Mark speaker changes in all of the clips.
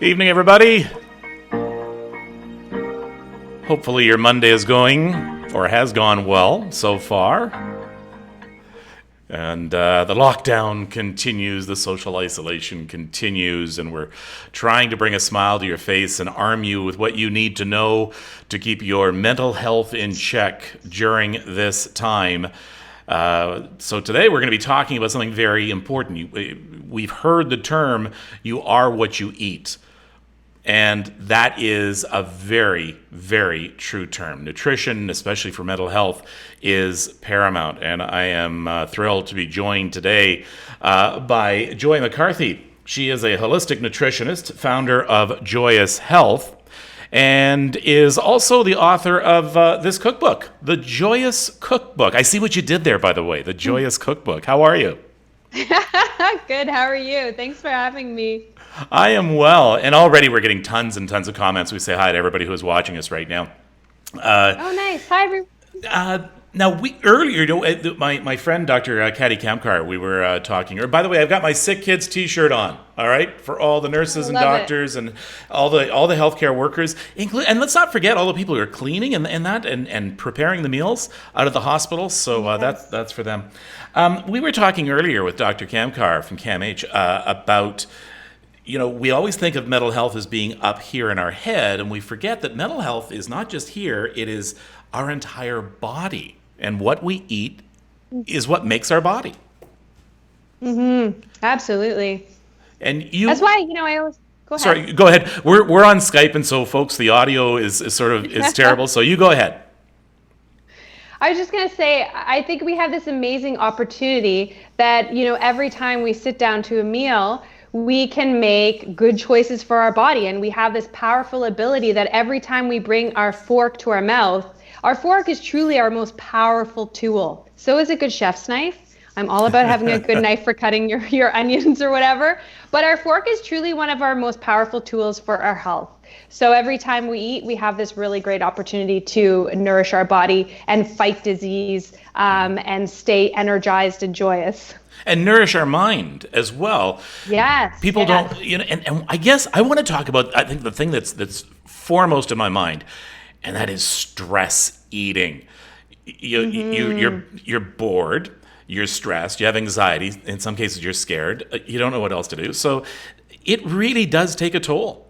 Speaker 1: Evening, everybody. Hopefully your Monday is going, or has gone well so far. And the lockdown continues, the social isolation continues, and we're trying to bring a smile to your face and arm you with what you need to know to keep your mental health in check during this time. So today we're going to be talking about something very important. We've heard the term, you are what you eat. And that is a very, very true term. Nutrition, especially for mental health, is paramount. And I am thrilled to be joined today by Joy McCarthy. She is a holistic nutritionist, founder of Joyous Health, and is also the author of this cookbook, the Joyous Cookbook. I see what you did there, by the way, the Joyous Cookbook. How are you?
Speaker 2: Good. How are you? Thanks for having me.
Speaker 1: I am well, and already we're getting tons and tons of comments. We say hi to everybody who is watching us right now.
Speaker 2: Oh, nice. Hi, everyone.
Speaker 1: Now, earlier, my friend Dr. Katty Kamkar, we were talking. Or by the way, I've got my Sick Kids T-shirt on. All right, for all the nurses and doctors and all the healthcare workers, and let's not forget all the people who are cleaning and preparing the meals out of the hospitals. So that's for them. We were talking earlier with Dr. Kamkar from CAMH about. We always think of mental health as being up here in our head, and we forget that mental health is not just here, it is our entire body. And what we eat is what makes our body.
Speaker 2: Mm-hmm. Absolutely.
Speaker 1: And
Speaker 2: that's why, I always go ahead.
Speaker 1: Sorry, go ahead. We're on Skype, and so folks, the audio is terrible. So you go ahead.
Speaker 2: I was just going to say, I think we have this amazing opportunity that, every time we sit down to a meal, we can make good choices for our body. And we have this powerful ability that every time we bring our fork to our mouth, our fork is truly our most powerful tool. So is a good chef's knife. I'm all about having a good knife for cutting your onions or whatever. But our fork is truly one of our most powerful tools for our health. So every time we eat, we have this really great opportunity to nourish our body and fight disease and stay energized and joyous.
Speaker 1: And nourish our mind as well.
Speaker 2: Yes.
Speaker 1: People don't, and I guess I want to talk about, I think the thing that's foremost in my mind, and that is stress eating. You're bored, you're stressed, you have anxiety, in some cases you're scared, you don't know what else to do. So it really does take a toll.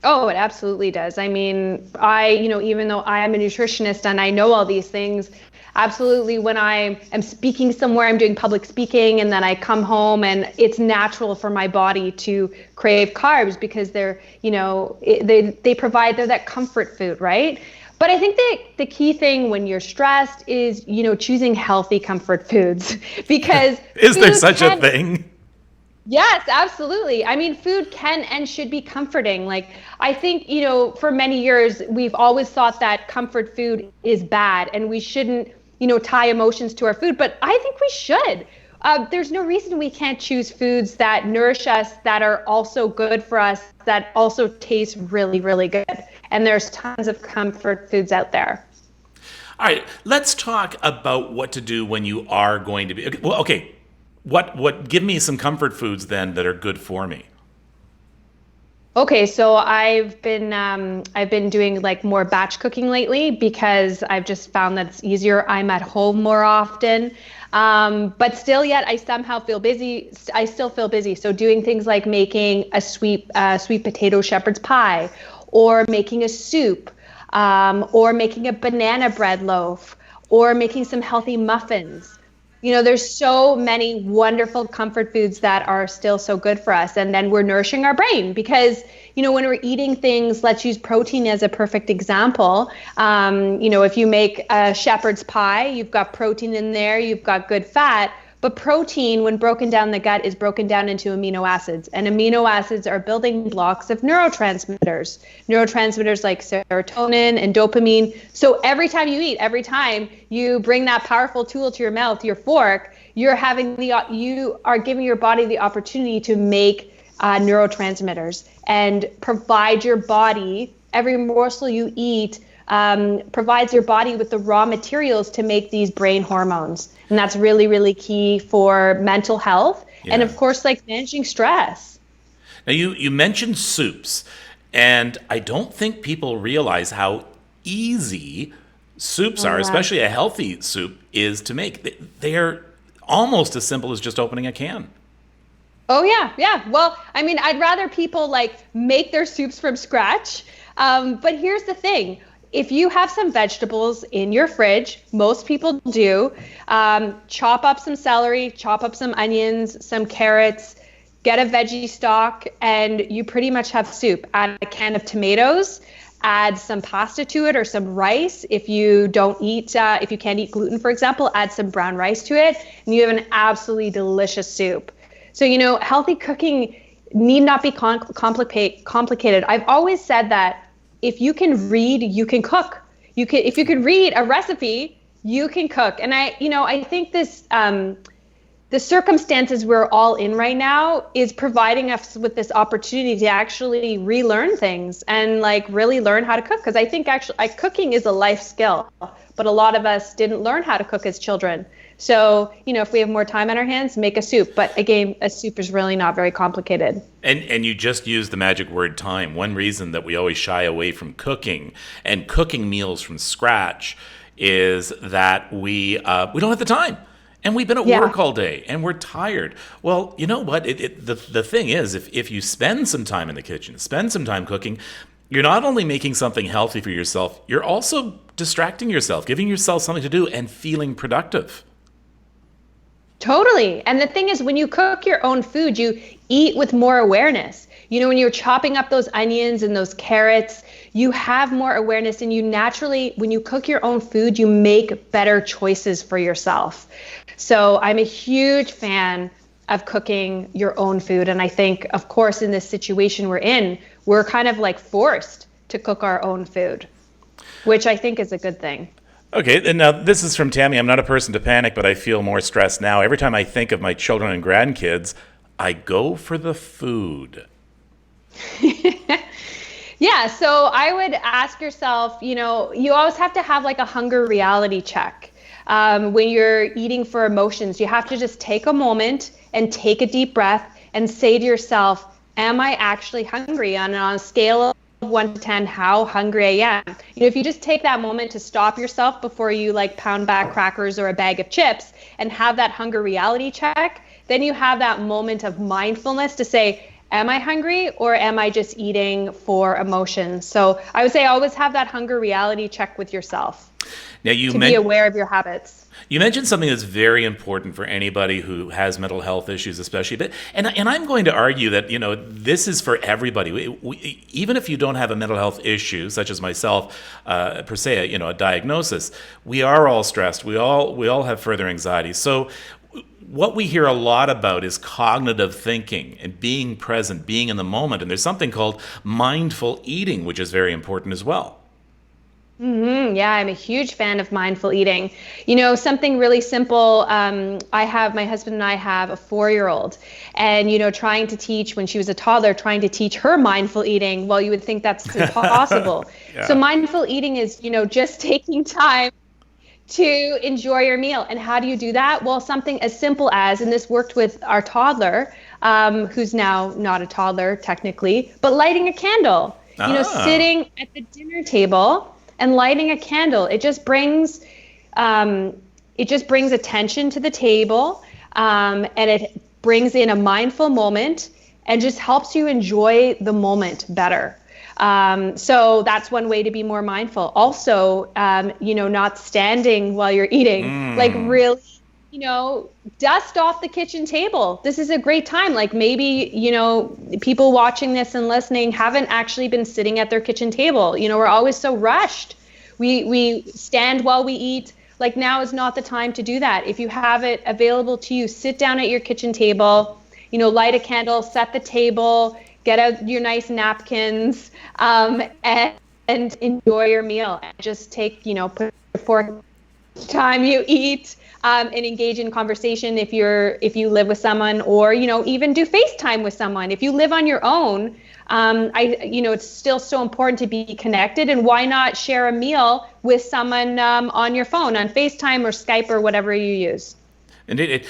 Speaker 2: Oh, it absolutely does. I mean, even though I am a nutritionist and I know all these things, absolutely, when I am speaking somewhere, I'm doing public speaking, and then I come home and it's natural for my body to crave carbs because they're that comfort food, right? But I think the key thing when you're stressed is, choosing healthy comfort foods because
Speaker 1: is there such a thing?
Speaker 2: Yes, absolutely. I mean, food can and should be comforting. Like, I think, for many years, we've always thought that comfort food is bad and we shouldn't, tie emotions to our food. But I think we should. There's no reason we can't choose foods that nourish us, that are also good for us, that also taste really, really good. And there's tons of comfort foods out there.
Speaker 1: All right, let's talk about what to do when you are going to be, well, okay. What give me some comfort foods then that are good for me?
Speaker 2: Okay, so I've been doing like more batch cooking lately because I've just found that it's easier. I'm at home more often. But still yet I somehow feel busy. I still feel busy. So doing things like making a sweet potato shepherd's pie, or making a soup, or making a banana bread loaf, or making some healthy muffins. There's so many wonderful comfort foods that are still so good for us. And then we're nourishing our brain because, when we're eating things, let's use protein as a perfect example. If you make a shepherd's pie, you've got protein in there, you've got good fat. But protein, when broken down the gut, is broken down into amino acids. And amino acids are building blocks of neurotransmitters like serotonin and dopamine. So every time you eat, every time you bring that powerful tool to your mouth, your fork, you are giving your body the opportunity to make neurotransmitters and provide your body, every morsel you eat, provides your body with the raw materials to make these brain hormones. And that's really, really key for mental health. Yeah. And of course, like managing stress.
Speaker 1: Now, you mentioned soups, and I don't think people realize how easy soups
Speaker 2: Oh
Speaker 1: are,
Speaker 2: yeah.
Speaker 1: especially a healthy soup, is to make. They're almost as simple as just opening a can.
Speaker 2: Oh yeah, yeah. Well, I mean, I'd rather people like make their soups from scratch. But here's the thing. If you have some vegetables in your fridge, most people do, chop up some celery, chop up some onions, some carrots, get a veggie stock, and you pretty much have soup. Add a can of tomatoes, add some pasta to it or some rice. If you don't eat, if you can't eat gluten, for example, add some brown rice to it, and you have an absolutely delicious soup. So, healthy cooking need not be complicated. I've always said that if you can read, you can cook. If you can read a recipe, you can cook. And I think the circumstances we're all in right now is providing us with this opportunity to actually relearn things and like really learn how to cook. Because I think actually cooking is a life skill, but a lot of us didn't learn how to cook as children. So, if we have more time on our hands, make a soup. But again, a soup is really not very complicated.
Speaker 1: And you just used the magic word time. One reason that we always shy away from cooking and cooking meals from scratch is that we don't have the time. And we've been at
Speaker 2: Yeah.
Speaker 1: work all day and we're tired. Well, you know what? The thing is, if you spend some time in the kitchen, spend some time cooking, you're not only making something healthy for yourself, you're also distracting yourself, giving yourself something to do and feeling productive.
Speaker 2: Totally. And the thing is, when you cook your own food, you eat with more awareness. When you're chopping up those onions and those carrots, you have more awareness and you naturally, when you cook your own food, you make better choices for yourself. So I'm a huge fan of cooking your own food. And I think, of course, in this situation we're in, we're kind of like forced to cook our own food, which I think is a good thing.
Speaker 1: Okay, and now this is from Tammy. I'm not a person to panic, but I feel more stressed now. Every time I think of my children and grandkids, I go for the food.
Speaker 2: Yeah, so I would ask yourself, you always have to have like a hunger reality check. When you're eating for emotions, you have to just take a moment and take a deep breath and say to yourself, am I actually hungry? On a scale of 1 to 10, how hungry I am. If you just take that moment to stop yourself before you like pound back crackers or a bag of chips and have that hunger reality check, then you have that moment of mindfulness to say, am I hungry or am I just eating for emotion? So I would say always have that hunger reality check with yourself
Speaker 1: Now you
Speaker 2: to be aware of your habits.
Speaker 1: You mentioned something that's very important for anybody who has mental health issues, especially. But and I'm going to argue that this is for everybody. Even if you don't have a mental health issue, such as myself, per se, a diagnosis, we are all stressed. We all have further anxiety. So what we hear a lot about is cognitive thinking and being present, being in the moment. And there's something called mindful eating, which is very important as well.
Speaker 2: Yeah, I'm a huge fan of mindful eating. Something really simple. My husband and I have a 4-year-old, and trying to teach when she was a toddler, trying to teach her mindful eating. Well, you would think that's impossible.
Speaker 1: Yeah.
Speaker 2: So mindful eating is, just taking time to enjoy your meal. And how do you do that? Well, something as simple as, and this worked with our toddler, who's now not a toddler technically, but lighting a candle. Sitting at the dinner table and lighting a candle, it just brings attention to the table, and it brings in a mindful moment and just helps you enjoy the moment better. So that's one way to be more mindful. Also, not standing while you're eating, like really, dust off the kitchen table. This is a great time. Like maybe, people watching this and listening haven't actually been sitting at their kitchen table. We're always so rushed. We stand while we eat. Like now is not the time to do that. If you have it available to you, sit down at your kitchen table, light a candle, set the table, get out your nice napkins, and enjoy your meal. And just take, put your fork time you eat, and engage in conversation if you live with someone, or even do FaceTime with someone. If you live on your own, it's still so important to be connected, and why not share a meal with someone on your phone, on FaceTime or Skype or whatever you use.
Speaker 1: And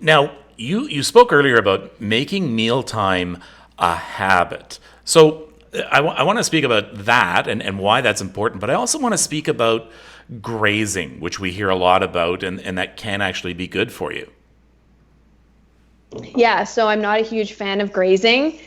Speaker 1: now you spoke earlier about making mealtime a habit. So I want to speak about that and why that's important, but I also want to speak about grazing, which we hear a lot about, and that can actually be good for you.
Speaker 2: Yeah, so I'm not a huge fan of grazing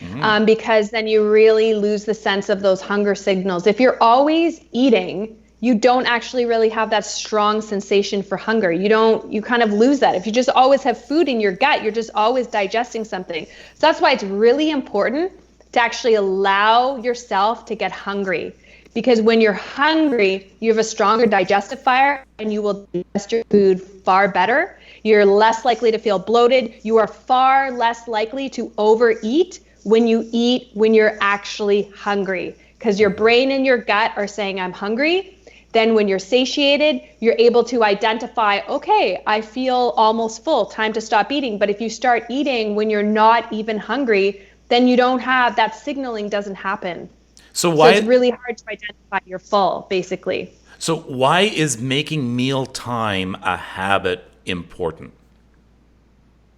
Speaker 2: because then you really lose the sense of those hunger signals. If you're always eating, you don't actually really have that strong sensation for hunger. You kind of lose that. If you just always have food in your gut, you're just always digesting something. So that's why it's really important to actually allow yourself to get hungry. Because when you're hungry, you have a stronger digestive fire and you will digest your food far better. You're less likely to feel bloated. You are far less likely to overeat when you eat when you're actually hungry, because your brain and your gut are saying, I'm hungry. Then when you're satiated, you're able to identify, okay, I feel almost full, time to stop eating. But if you start eating when you're not even hungry, then you don't have that signaling doesn't happen. So it's really hard to identify you're full, basically.
Speaker 1: So why is making mealtime a habit important?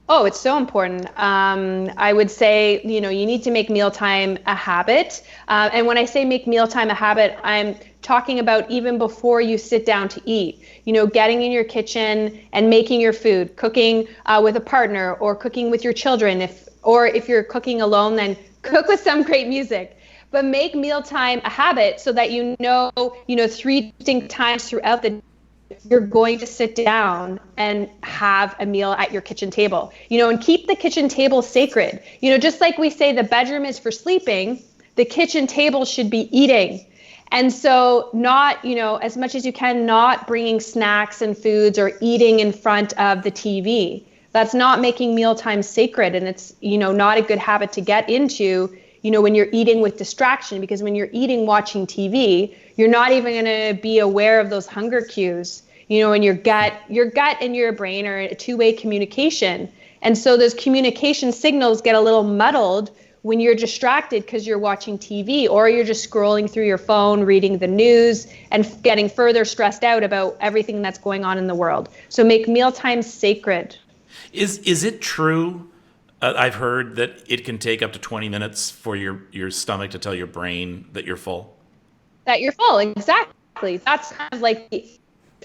Speaker 2: Oh, it's so important. I would say, you need to make mealtime a habit. And when I say make mealtime a habit, I'm talking about even before you sit down to eat, getting in your kitchen and making your food, cooking with a partner or cooking with your children. If you're cooking alone, then cook with some great music. But make mealtime a habit so that 3 distinct times throughout the day you're going to sit down and have a meal at your kitchen table, and keep the kitchen table sacred. Just like we say the bedroom is for sleeping, the kitchen table should be eating. And so not, as much as you can, not bringing snacks and foods or eating in front of the TV. That's not making mealtime sacred. And it's, not a good habit to get into, when you're eating with distraction, because when you're eating watching TV, you're not even going to be aware of those hunger cues. And your gut and your brain are a two-way communication. And so those communication signals get a little muddled when you're distracted because you're watching TV or you're just scrolling through your phone, reading the news, and getting further stressed out about everything that's going on in the world. So make mealtime sacred.
Speaker 1: Is it true? I've heard that it can take up to 20 minutes for your stomach to tell your brain that you're full.
Speaker 2: That you're full, exactly. That's kind of like the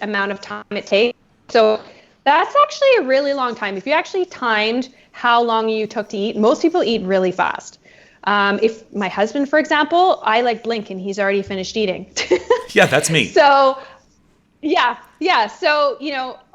Speaker 2: amount of time it takes. So that's actually a really long time. If you actually timed how long you took to eat, most people eat really fast. If my husband, for example, I blink and he's already finished eating.
Speaker 1: Yeah, that's me.
Speaker 2: So yeah. So,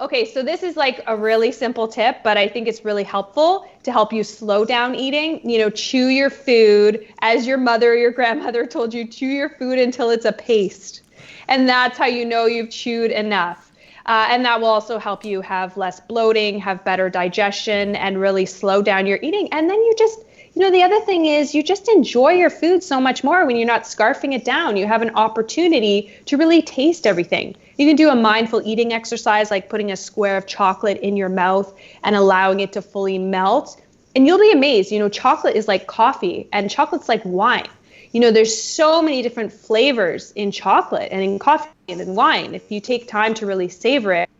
Speaker 2: okay, so this is a really simple tip, but I think it's really helpful to help you slow down eating. Chew your food as your mother or your grandmother told you, chew your food until it's a paste. And that's how you've chewed enough. And that will also help you have less bloating, have better digestion, and really slow down your eating. And then you just, the other thing is you just enjoy your food so much more when you're not scarfing it down. You have an opportunity to really taste everything. You can do a mindful eating exercise, like putting a square of chocolate in your mouth and allowing it to fully melt. And you'll be amazed. Chocolate is like coffee and chocolate's like wine. There's so many different flavors in chocolate and in coffee and in wine. If you take time to really savor it,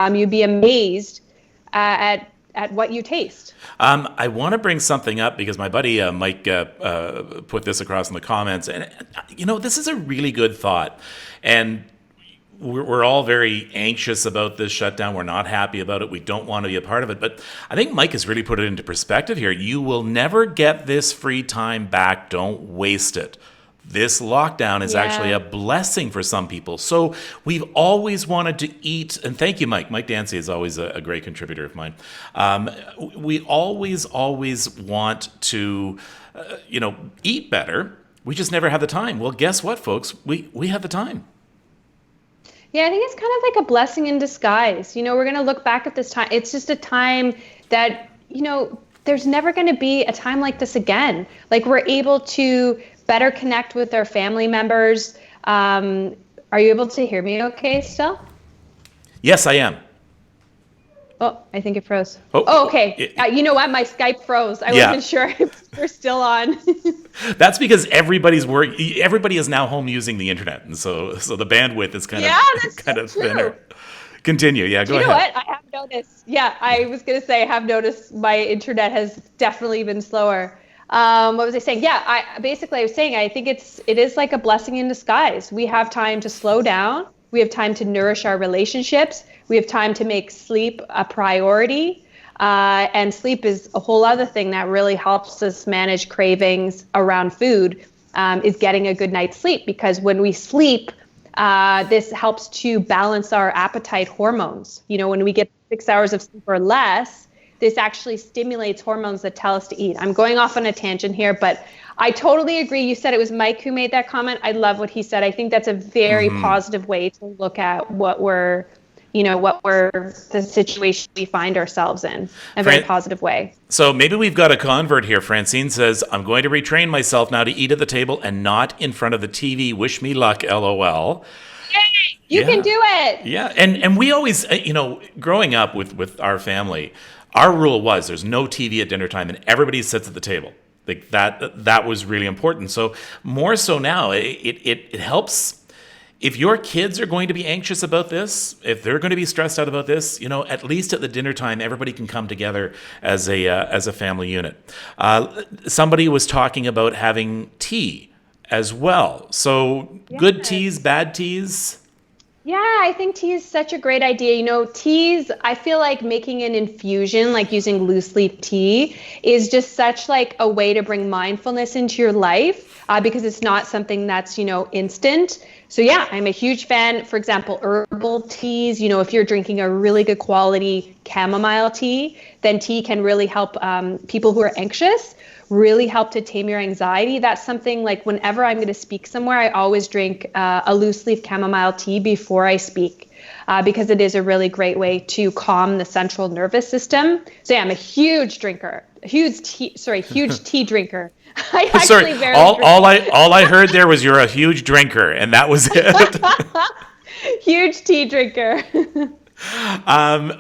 Speaker 2: you'd be amazed at what you taste.
Speaker 1: I want to bring something up because my buddy Mike put this across in the comments. And, this is a really good thought. And we're all very anxious about this shutdown. We're not happy about it. We don't want to be a part of it. But I think Mike has really put it into perspective here. You will never get this free time back. Don't waste it. This lockdown is actually a blessing for some people. So we've always wanted to eat, and thank you, Mike. Mike Dancy is always a great contributor of mine. We always want to, eat better. We just never have the time. Well, guess what, folks? We have the time.
Speaker 2: Yeah, I think it's kind of like a blessing in disguise. We're going to look back at this time. It's just a time that, there's never going to be a time like this again. We're able to better connect with our family members. Are you able to hear me okay still?
Speaker 1: Yes, I am.
Speaker 2: Oh, I think it froze. Oh, okay. You know what? My Skype froze. I wasn't sure if we're still on.
Speaker 1: That's because everybody is now home using the internet, and so the bandwidth is kind of thinner. Continue. Yeah, go ahead. You know what? I have noticed. Yeah, I was going to say I have noticed my internet has definitely been slower.
Speaker 2: What was I saying? Yeah, I was saying I think it is like a blessing in disguise. We have time to slow down. We have time to nourish our relationships. We have time to make sleep a priority. And sleep is a whole other thing that really helps us manage cravings around food, is getting a good night's sleep. Because when we sleep, this helps to balance our appetite hormones. When we get 6 hours of sleep or less, this actually stimulates hormones that tell us to eat. I'm going off on a tangent here, but I totally agree. You said it was Mike who made that comment. I love what he said. I think that's a very positive way to look at the situation we find ourselves in, a very positive way.
Speaker 1: So maybe we've got a convert here. Francine says, I'm going to retrain myself now to eat at the table and not in front of the TV. Wish me luck, LOL.
Speaker 2: Yay! You can do it.
Speaker 1: Yeah. And we always, growing up with our family, our rule was there's no TV at dinner time and everybody sits at the table. Like that was really important. So more so now, it helps. If your kids are going to be anxious about this, if they're going to be stressed out about this, at least at the dinner time, everybody can come together as a family unit. Somebody was talking about having tea as well. So good teas, bad teas.
Speaker 2: Yeah, I think tea is such a great idea. Teas, I feel like making an infusion, like using loose leaf tea, is just such like a way to bring mindfulness into your life, because it's not something that's, instant. So yeah, I'm a huge fan. For example, herbal teas, if you're drinking a really good quality chamomile tea, then tea can really help people who are anxious, really help to tame your anxiety. That's something like whenever I'm going to speak somewhere, I always drink a loose leaf chamomile tea before I speak, because it is a really great way to calm the central nervous system. So yeah, I'm a huge drinker, huge tea drinker. I actually
Speaker 1: all I heard there was you're a huge drinker, and that was it.
Speaker 2: Huge tea drinker.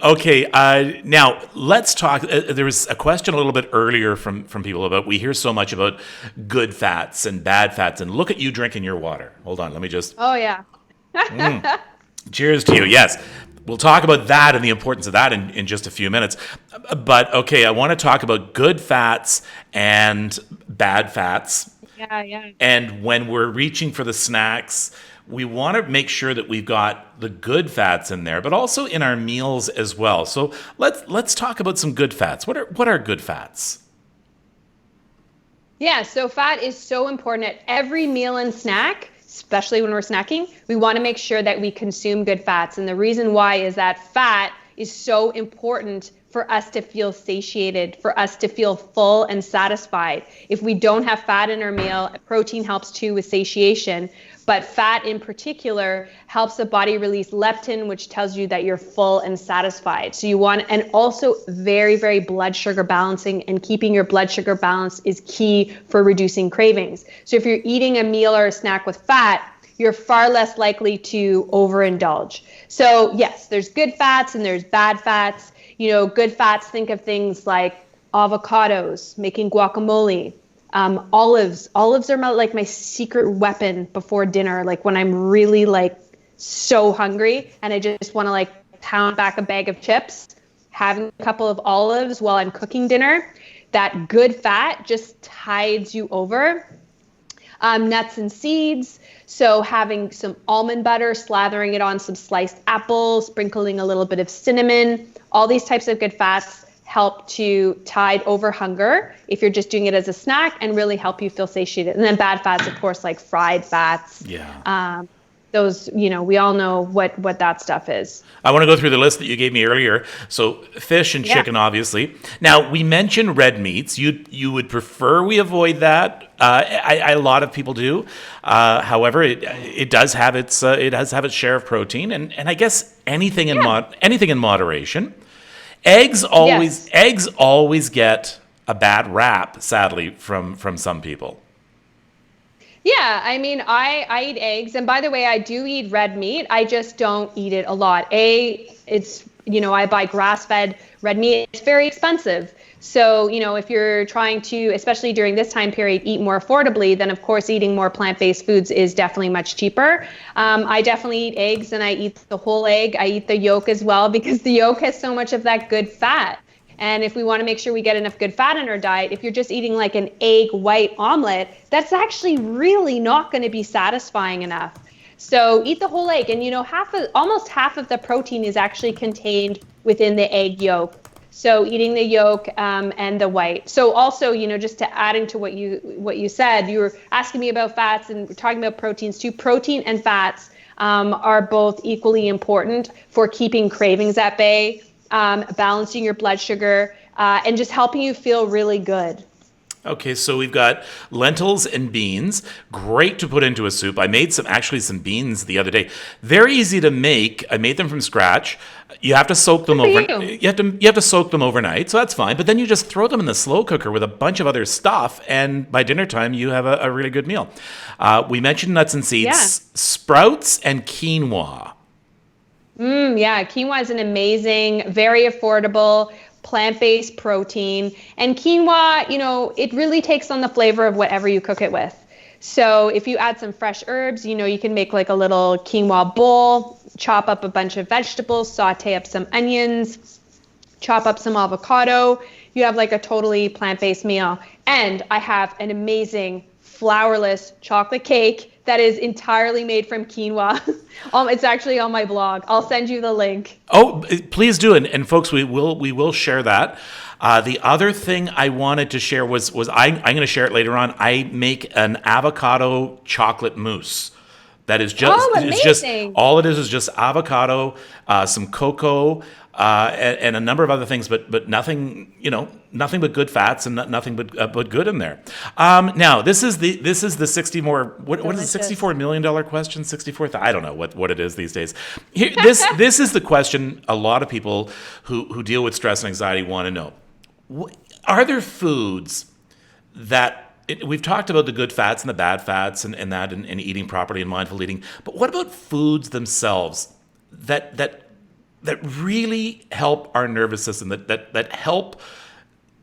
Speaker 1: Okay. Now let's talk. There was a question a little bit earlier from people about, we hear so much about good fats and bad fats, and look at you drinking your water. Hold on. Let me just.
Speaker 2: Oh yeah.
Speaker 1: Cheers to you. Yes. We'll talk about that and the importance of that in just a few minutes. But okay, I want to talk about good fats and bad fats.
Speaker 2: Yeah.
Speaker 1: And when we're reaching for the snacks, we want to make sure that we've got the good fats in there, but also in our meals as well. So let's talk about some good fats. What are good fats?
Speaker 2: Yeah, so fat is so important at every meal and snack, especially when we're snacking. We want to make sure that we consume good fats. And the reason why is that fat is so important for us to feel satiated, for us to feel full and satisfied. If we don't have fat in our meal, protein helps too with satiation, but fat in particular helps the body release leptin, which tells you that you're full and satisfied. So you want, and also very, very blood sugar balancing, and keeping your blood sugar balance is key for reducing cravings. So if you're eating a meal or a snack with fat, you're far less likely to overindulge. So yes, there's good fats and there's bad fats. Good fats, think of things like avocados, making guacamole, olives. Olives are my secret weapon before dinner. Like when I'm really so hungry and I just want to pound back a bag of chips, having a couple of olives while I'm cooking dinner, that good fat just tides you over. Nuts and seeds. So having some almond butter, slathering it on some sliced apples, sprinkling a little bit of cinnamon, all these types of good fats help to tide over hunger if you're just doing it as a snack, and really help you feel satiated. And then bad fats, of course, like fried fats.
Speaker 1: Yeah.
Speaker 2: Those, we all know what that stuff is.
Speaker 1: I want to go through the list that you gave me earlier. So fish and chicken, obviously. Now, we mentioned red meats. You would prefer we avoid that. A lot of people do. However, it does have its share of protein, and I guess anything in moderation. Eggs always get a bad rap, sadly, from some people.
Speaker 2: Yeah, I mean, I eat eggs, and by the way, I do eat red meat. I just don't eat it a lot. It's I buy grass-fed red meat. It's very expensive. So, if you're trying to, especially during this time period, eat more affordably, then of course eating more plant-based foods is definitely much cheaper. I definitely eat eggs, and I eat the whole egg. I eat the yolk as well, because the yolk has so much of that good fat. And if we want to make sure we get enough good fat in our diet, if you're just eating like an egg white omelet, that's actually really not going to be satisfying enough. So eat the whole egg, and almost half of the protein is actually contained within the egg yolk. So eating the yolk and the white. So also, just to adding to what you said, you were asking me about fats, and we're talking about proteins too. Protein and fats are both equally important for keeping cravings at bay, balancing your blood sugar, and just helping you feel really good.
Speaker 1: Okay, so we've got lentils and beans. Great to put into a soup. I made some beans the other day. Very easy to make. I made them from scratch. You have to soak them overnight. You have to soak them overnight, so that's fine. But then you just throw them in the slow cooker with a bunch of other stuff, and by dinner time you have a really good meal. We mentioned nuts and seeds, sprouts, and quinoa.
Speaker 2: Yeah, quinoa is an amazing, very affordable plant-based protein. And quinoa, it really takes on the flavor of whatever you cook it with. So if you add some fresh herbs, you can make like a little quinoa bowl, chop up a bunch of vegetables, saute up some onions, chop up some avocado. You have like a totally plant-based meal. And I have an amazing flourless chocolate cake that is entirely made from quinoa. It's actually on my blog. I'll send you the link.
Speaker 1: Oh, please do. And folks, we will share that. The other thing I wanted to share was I'm going to share it later on. I make an avocado chocolate mousse. That is all it is just avocado, some cocoa, and a number of other things, but nothing, nothing but good fats and nothing but good in there. Now this is the what is the $64 million question? 64? I don't know what it is these days. Here, this is the question a lot of people who deal with stress and anxiety want to know. Are there foods that we've talked about the good fats and the bad fats and eating properly and mindful eating, but what about foods themselves that really help our nervous system, that help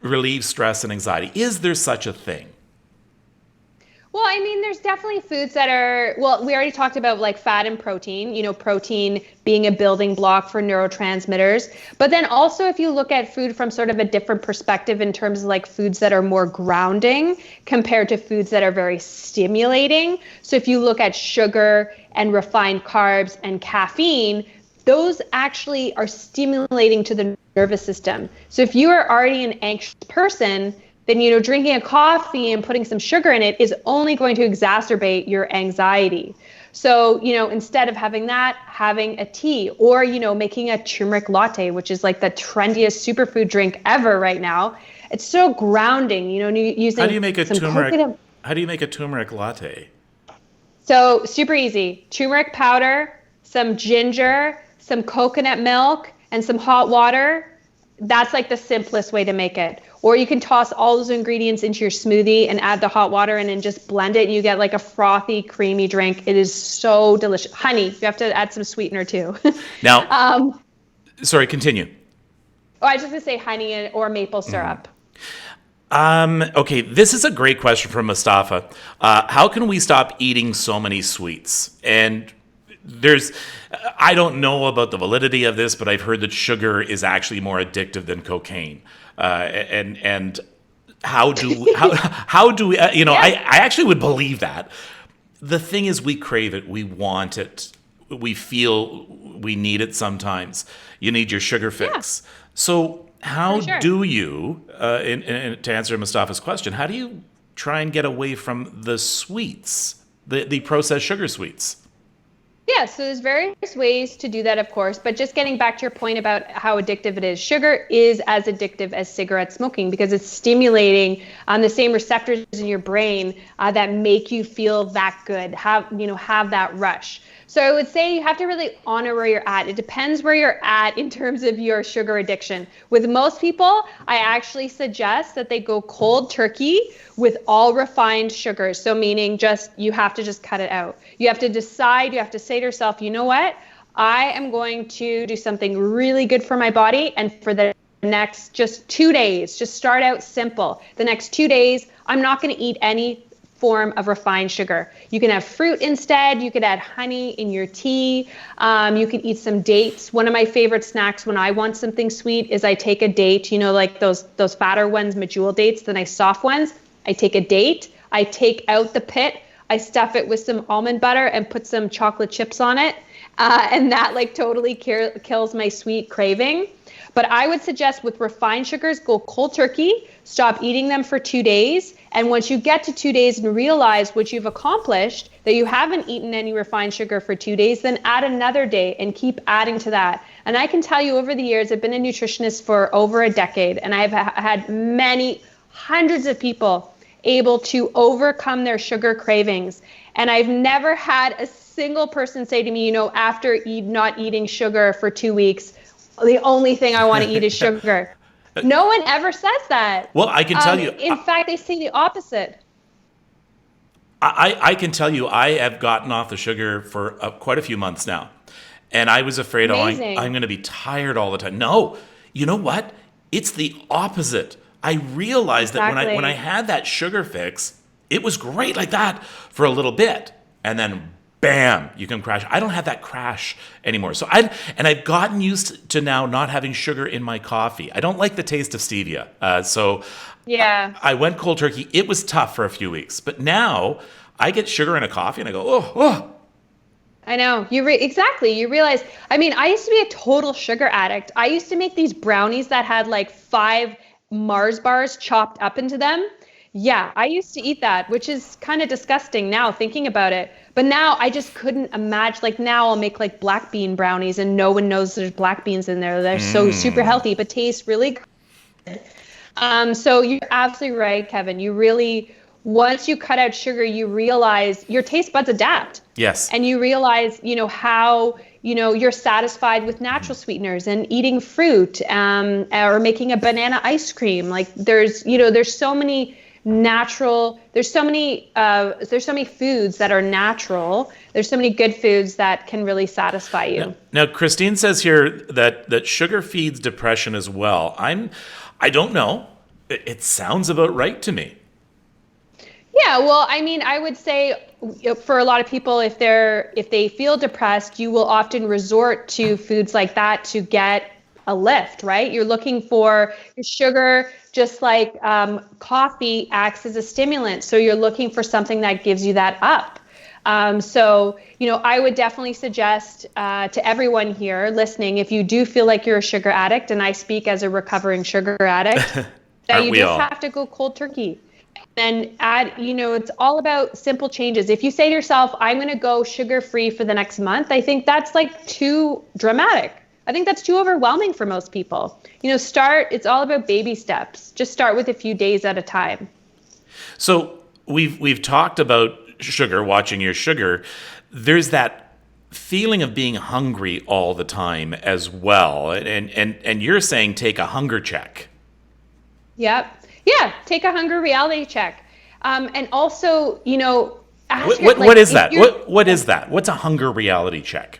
Speaker 1: relieve stress and anxiety? Is there such a thing?
Speaker 2: Well, I mean, there's definitely foods that are, we already talked about like fat and protein, protein being a building block for neurotransmitters. But then also if you look at food from sort of a different perspective in terms of like foods that are more grounding compared to foods that are very stimulating. So if you look at sugar and refined carbs and caffeine, those actually are stimulating to the nervous system. So if you are already an anxious person, then, drinking a coffee and putting some sugar in it is only going to exacerbate your anxiety. So, instead of having that, having a tea or, making a turmeric latte, which is like the trendiest superfood drink ever right now. It's so grounding, using
Speaker 1: How do you make a turmeric? How do you make a turmeric latte?
Speaker 2: So super easy. Turmeric powder, some ginger, some coconut milk, and some hot water. That's like the simplest way to make it. Or you can toss all those ingredients into your smoothie and add the hot water in and just blend it, and you get like a frothy, creamy drink. It is so delicious. Honey, you have to add some sweetener too.
Speaker 1: Now, sorry, continue.
Speaker 2: Oh, I was just gonna say honey or maple syrup.
Speaker 1: Okay, this is a great question from Mustafa. How can we stop eating so many sweets? And I don't know about the validity of this, but I've heard that sugar is actually more addictive than cocaine. And how do we, I actually would believe that. The thing is, we crave it, we want it, we feel we need it sometimes. You need your sugar fix. Yeah. So how do you, to answer Mustafa's question, how do you try and get away from the sweets, the processed sugar sweets?
Speaker 2: Yeah, so there's various ways to do that, of course, but just getting back to your point about how addictive it is. Sugar is as addictive as cigarette smoking because it's stimulating the same receptors in your brain that make you feel that good, have that rush. So I would say you have to really honor where you're at. It depends where you're at in terms of your sugar addiction. With most people, I actually suggest that they go cold turkey with all refined sugars. So meaning you have to just cut it out. You have to decide, you have to say to yourself, you know what? I am going to do something really good for my body, and for the next just 2 days, just start out simple. The next 2 days, I'm not going to eat any form of refined sugar. You can have fruit instead. You could add honey in your tea. You could eat some dates. One of my favorite snacks when I want something sweet is I take a date, like those fatter ones, medjool dates, the nice soft ones. I take a date. I take out the pit. I stuff it with some almond butter and put some chocolate chips on it. And that totally kills my sweet craving. But I would suggest with refined sugars, go cold turkey, stop eating them for 2 days. And once you get to 2 days and realize what you've accomplished, that you haven't eaten any refined sugar for 2 days, then add another day and keep adding to that. And I can tell you over the years, I've been a nutritionist for over a decade, and I've had many hundreds of people able to overcome their sugar cravings. And I've never had a single person say to me, after not eating sugar for 2 weeks, the only thing I want to eat is sugar. No one ever says that.
Speaker 1: Well, I can tell you.
Speaker 2: In fact, they say the opposite.
Speaker 1: I can tell you, I have gotten off the sugar for quite a few months now. And I was afraid, I'm going to be tired all the time. No, you know what? It's the opposite. I realized that when I had that sugar fix, it was great like that for a little bit. And then bam, you can crash. I don't have that crash anymore. So I've gotten used to now not having sugar in my coffee. I don't like the taste of stevia. I went cold turkey. It was tough for a few weeks, but now I get sugar in a coffee and I go, oh.
Speaker 2: I know. Exactly. You realize, I used to be a total sugar addict. I used to make these brownies that had 5 Mars bars chopped up into them. Yeah, I used to eat that, which is kind of disgusting now thinking about it. But now I just couldn't imagine, now I'll make black bean brownies and no one knows there's black beans in there. They're so super healthy, but taste really good. So you're absolutely right, Kevin. You really, once you cut out sugar, you realize your taste buds adapt.
Speaker 1: Yes.
Speaker 2: And you realize, how, you're satisfied with natural sweeteners and eating fruit, or making a banana ice cream. There's so many there's so many foods that are natural. There's so many good foods that can really satisfy you.
Speaker 1: Now Christine says here that sugar feeds depression as well. I don't know. It sounds about right to me.
Speaker 2: Yeah, well, I would say for a lot of people, if they feel depressed, you will often resort to foods like that to get a lift, right? You're looking for your sugar, just like coffee acts as a stimulant. So you're looking for something that gives you that up. So I would definitely suggest to everyone here listening, if you do feel like you're a sugar addict, and I speak as a recovering sugar addict, that you just have to go cold turkey. And add, it's all about simple changes. If you say to yourself, I'm going to go sugar-free for the next month, I think that's too dramatic. I think that's too overwhelming for most people. It's all about baby steps. Just start with a few days at a time.
Speaker 1: So we've talked about sugar, watching your sugar. There's that feeling of being hungry all the time as well. And you're saying take a hunger check.
Speaker 2: Yep. Yeah, take a hunger reality check. And also,
Speaker 1: what is that? What is that? What's a hunger reality check?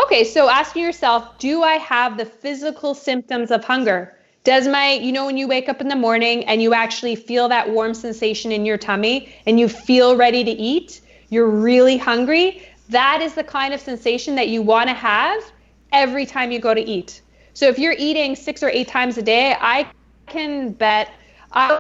Speaker 2: Okay, so asking yourself, do I have the physical symptoms of hunger? Does when you wake up in the morning and you actually feel that warm sensation in your tummy and you feel ready to eat, you're really hungry, that is the kind of sensation that you want to have every time you go to eat. So if you're eating 6 or 8 times a day, I'll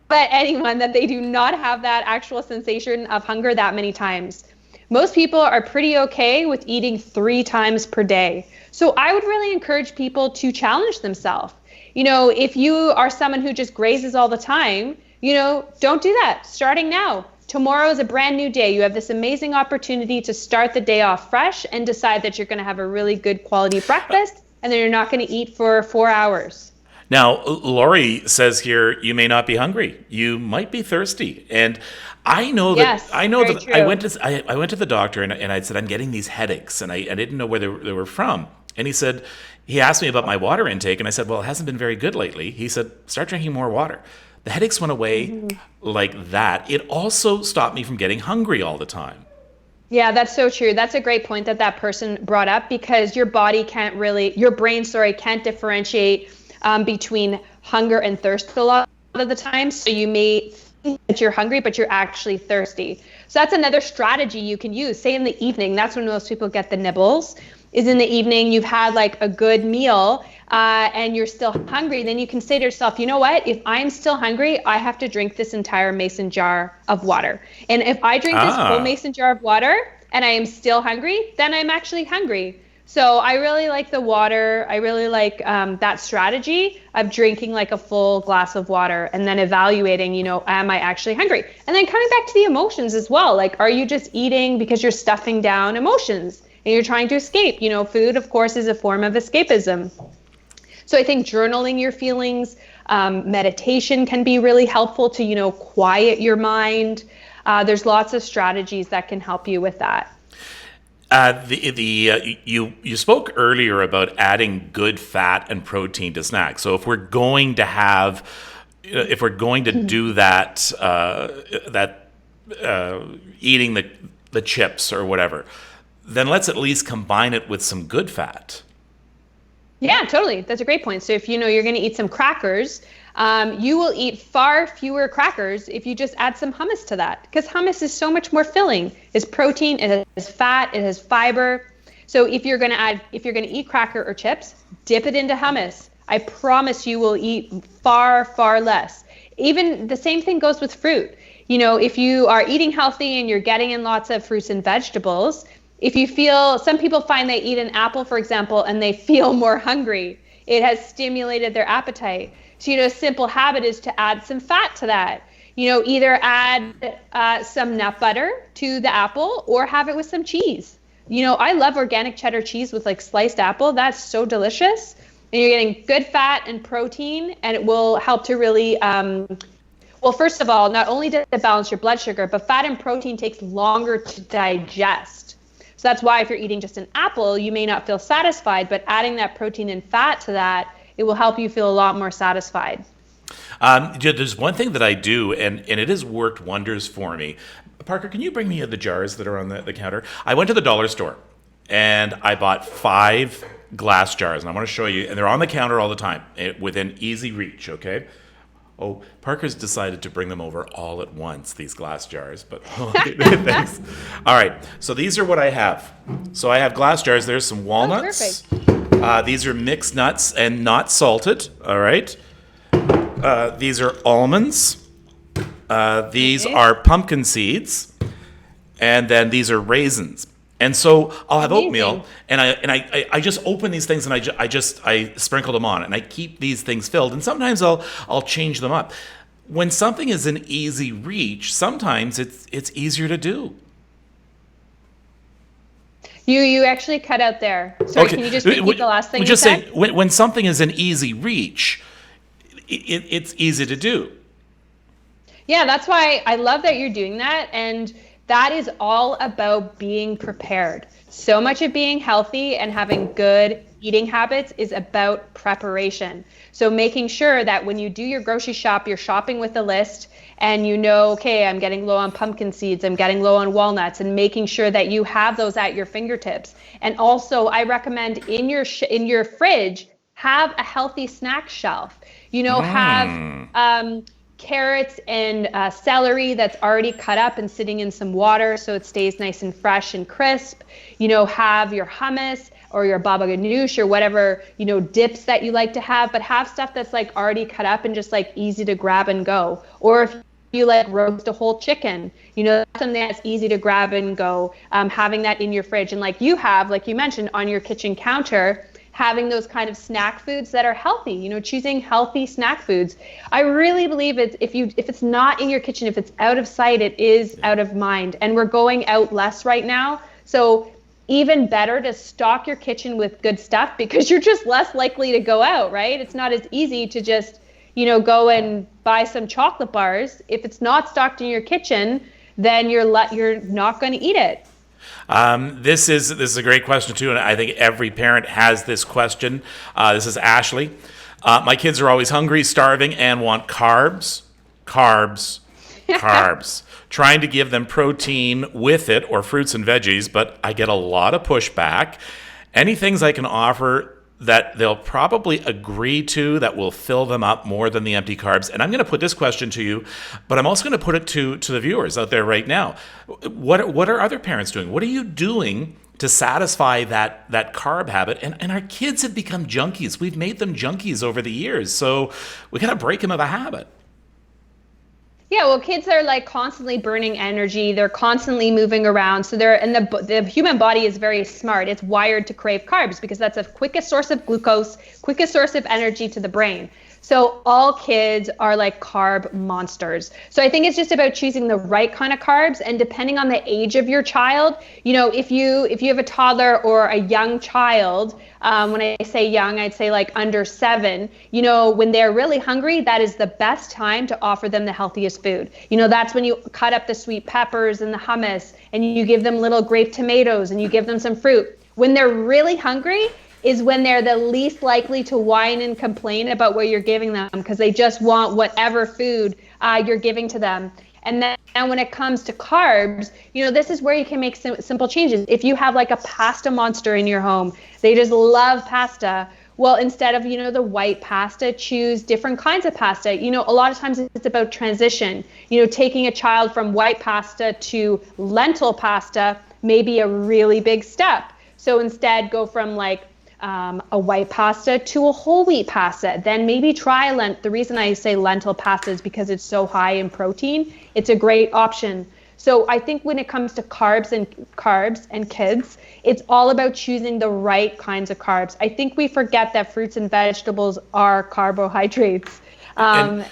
Speaker 2: bet anyone that they do not have that actual sensation of hunger that many times. Most people are pretty okay with eating 3 times per day. So I would really encourage people to challenge themselves. If you are someone who just grazes all the time, don't do that. Starting now. Tomorrow is a brand new day. You have this amazing opportunity to start the day off fresh and decide that you're going to have a really good quality breakfast and then you're not going to eat for 4 hours.
Speaker 1: Now, Lori says here, you may not be hungry. You might be thirsty. And I know that
Speaker 2: true.
Speaker 1: I went to the doctor and I said, I'm getting these headaches, and I didn't know where they were from. And he asked me about my water intake, and I said, well, it hasn't been very good lately. He said, start drinking more water. The headaches went away like that. It also stopped me from getting hungry all the time.
Speaker 2: Yeah, that's so true. That's a great point that person brought up, because your brain can't differentiate between hunger and thirst a lot of the time. So you may think you're hungry, but you're actually thirsty. So that's another strategy you can use. Say in the evening, that's when most people get the nibbles, is in the evening, you've had like a good meal and you're still hungry. Then you can say to yourself, you know what? If I'm still hungry, I have to drink this entire mason jar of water. And if I drink this whole mason jar of water and I am still hungry, then I'm actually hungry. So I really like the water. I really like that strategy of drinking like a full glass of water and then evaluating, am I actually hungry? And then coming back to the emotions as well. Like, are you just eating because you're stuffing down emotions and you're trying to escape? Food, of course, is a form of escapism. So I think journaling your feelings, meditation can be really helpful to, quiet your mind. There's lots of strategies that can help you with that.
Speaker 1: You spoke earlier about adding good fat and protein to snacks. So if we're going to do that, eating the chips or whatever, then let's at least combine it with some good fat.
Speaker 2: Yeah, totally. That's a great point. So if you're going to eat some crackers, you will eat far fewer crackers if you just add some hummus to that, because hummus is so much more filling. It's protein, it has fat, it has fiber. So if you're going to eat cracker or chips, dip it into hummus. I promise you will eat far, far less. Even the same thing goes with fruit. If you are eating healthy and you're getting in lots of fruits and vegetables, some people find they eat an apple, for example, and they feel more hungry. It has stimulated their appetite. So, a simple habit is to add some fat to that. Either add some nut butter to the apple or have it with some cheese. I love organic cheddar cheese with like sliced apple. That's so delicious. And you're getting good fat and protein, and it will help to really, well, first of all, not only does it balance your blood sugar, but fat and protein takes longer to digest. So that's why if you're eating just an apple, you may not feel satisfied, but adding that protein and fat to that, it will help you feel a lot more satisfied.
Speaker 1: There's one thing that I do, and it has worked wonders for me. Parker, can you bring me the jars that are on the counter? I went to the dollar store, and I bought 5 glass jars, and I want to show you, and they're on the counter all the time, within easy reach, okay? Oh, Parker's decided to bring them over all at once, these glass jars, but thanks. All right, so these are what I have. So I have glass jars. There's some walnuts. These are mixed nuts and not salted, all right? These are almonds. These are pumpkin seeds. And then these are raisins. And so I'll have oatmeal, and I just open these things and I sprinkle them on, and I keep these things filled. And sometimes I'll change them up. When something is in easy reach, sometimes it's easier to do.
Speaker 2: You actually cut out there. Sorry, okay. Can you just repeat the last thing you said?
Speaker 1: Just say, when something is in easy reach, it's easy to do.
Speaker 2: Yeah, that's why I love that you're doing that. And that is all about being prepared. So much of being healthy and having good eating habits is about preparation. So making sure that when you do your grocery shop, you're shopping with a list and okay, I'm getting low on pumpkin seeds, I'm getting low on walnuts, and making sure that you have those at your fingertips. And also I recommend in your fridge, have a healthy snack shelf. Have carrots and celery that's already cut up and sitting in some water so it stays nice and fresh and crisp. Have your hummus or your baba ganoush or whatever, dips that you like to have, but have stuff that's like already cut up and just like easy to grab and go. Or if you like roast a whole chicken, something that's easy to grab and go, having that in your fridge. And like you mentioned, on your kitchen counter, having those kind of snack foods that are healthy, choosing healthy snack foods. I really believe if it's not in your kitchen, if it's out of sight, it is out of mind. And we're going out less right now. So even better to stock your kitchen with good stuff, because you're just less likely to go out, right? It's not as easy to just, go and buy some chocolate bars. If it's not stocked in your kitchen, then you're not going to eat it.
Speaker 1: This is a great question too, and I think every parent has this question. This is Ashley. My kids are always hungry, starving, and want carbs. Trying to give them protein with it or fruits and veggies, but I get a lot of pushback. Any things I can offer that they'll probably agree to that will fill them up more than the empty carbs? And I'm going to put this question to you, but I'm also going to put it to the viewers out there right now. What are other parents doing? What are you doing to satisfy that carb habit? And our kids have become junkies. We've made them junkies over the years. So we got to break them of a habit.
Speaker 2: Yeah, well, kids are like constantly burning energy. They're constantly moving around. So the human body is very smart. It's wired to crave carbs because that's the quickest source of glucose, quickest source of energy to the brain. So all kids are like carb monsters. So I think it's just about choosing the right kind of carbs, and depending on the age of your child, if you have a toddler or a young child, when I say young, I'd say like under 7, when they're really hungry, that is the best time to offer them the healthiest food. That's when you cut up the sweet peppers and the hummus, and you give them little grape tomatoes, and you give them some fruit. When they're really hungry is when they're the least likely to whine and complain about what you're giving them, because they just want whatever food you're giving to them. And then when it comes to carbs, this is where you can make simple changes. If you have like a pasta monster in your home, they just love pasta. Well, instead of, the white pasta, choose different kinds of pasta. A lot of times it's about transition. Taking a child from white pasta to lentil pasta may be a really big step. So instead go from like a white pasta to a whole wheat pasta. Then maybe try the reason I say lentil pasta is because it's so high in protein. It's a great option. So I think when it comes to carbs and kids, it's all about choosing the right kinds of carbs. I think we forget that fruits and vegetables are carbohydrates.
Speaker 1: Yeah.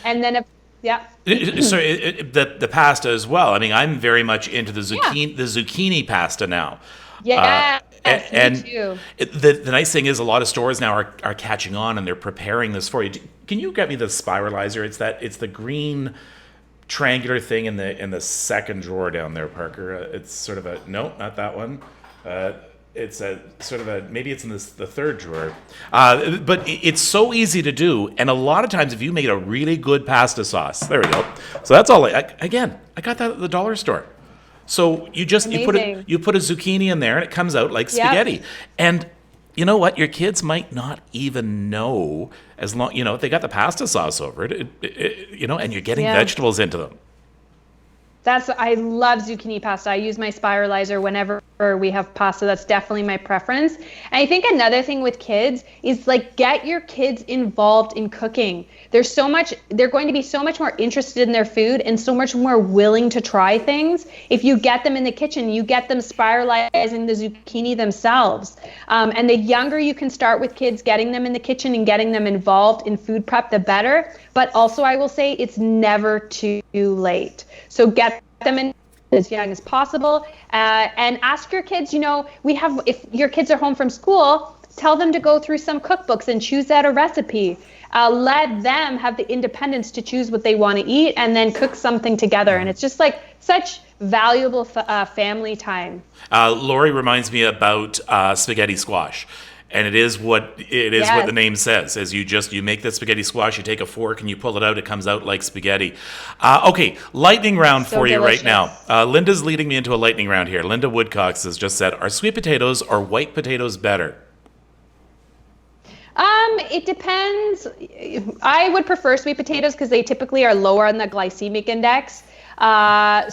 Speaker 1: So the pasta as well. I mean, I'm very much into the zucchini pasta now.
Speaker 2: Yeah.
Speaker 1: And
Speaker 2: me too.
Speaker 1: The nice thing is a lot of stores now are catching on, and they're preparing this for you. Can you get me the spiralizer? It's the green triangular thing in the second drawer down there, Parker. It's sort of no, not that one. It's a sort of maybe it's in the third drawer. But it's so easy to do, and a lot of times if you made a really good pasta sauce, there we go. So that's all. I got that at the dollar store. So you put a zucchini in there, and it comes out like spaghetti. Yep. And you know what? Your kids might not even know, as long if they got the pasta sauce over it, and you're getting vegetables into them.
Speaker 2: I love zucchini pasta. I use my spiralizer whenever we have pasta. That's definitely my preference. And I think another thing with kids is like get your kids involved in cooking. They're going to be so much more interested in their food and so much more willing to try things. If you get them in the kitchen, you get them spiralizing the zucchini themselves. And the younger you can start with kids, getting them in the kitchen and getting them involved in food prep, the better. But also I will say it's never too late. So get them in as young as possible, and ask your kids, if your kids are home from school, tell them to go through some cookbooks and choose out a recipe. Let them have the independence to choose what they want to eat and then cook something together. And it's just like such valuable family time.
Speaker 1: Lori reminds me about spaghetti squash. And it is what the name says. As you make the spaghetti squash, you take a fork and you pull it out. It comes out like spaghetti. Okay, lightning round for you right now. Linda's leading me into a lightning round here. Linda Woodcox has just said, "Are sweet potatoes or white potatoes better?"
Speaker 2: It depends. I would prefer sweet potatoes because they typically are lower on the glycemic index. But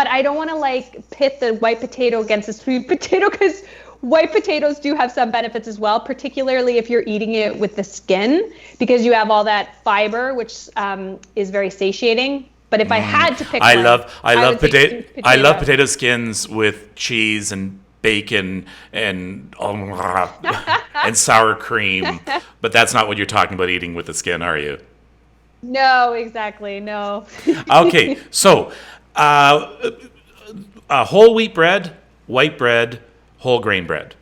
Speaker 2: I don't want to pit the white potato against the sweet potato because white potatoes do have some benefits as well, particularly if you're eating it with the skin, because you have all that fiber, which is very satiating. But if I had to pick
Speaker 1: I love potato skins with cheese and bacon and and sour cream. But that's not what you're talking about eating with the skin, are you?
Speaker 2: No, exactly. No.
Speaker 1: Okay, so whole wheat bread, white bread, whole grain bread.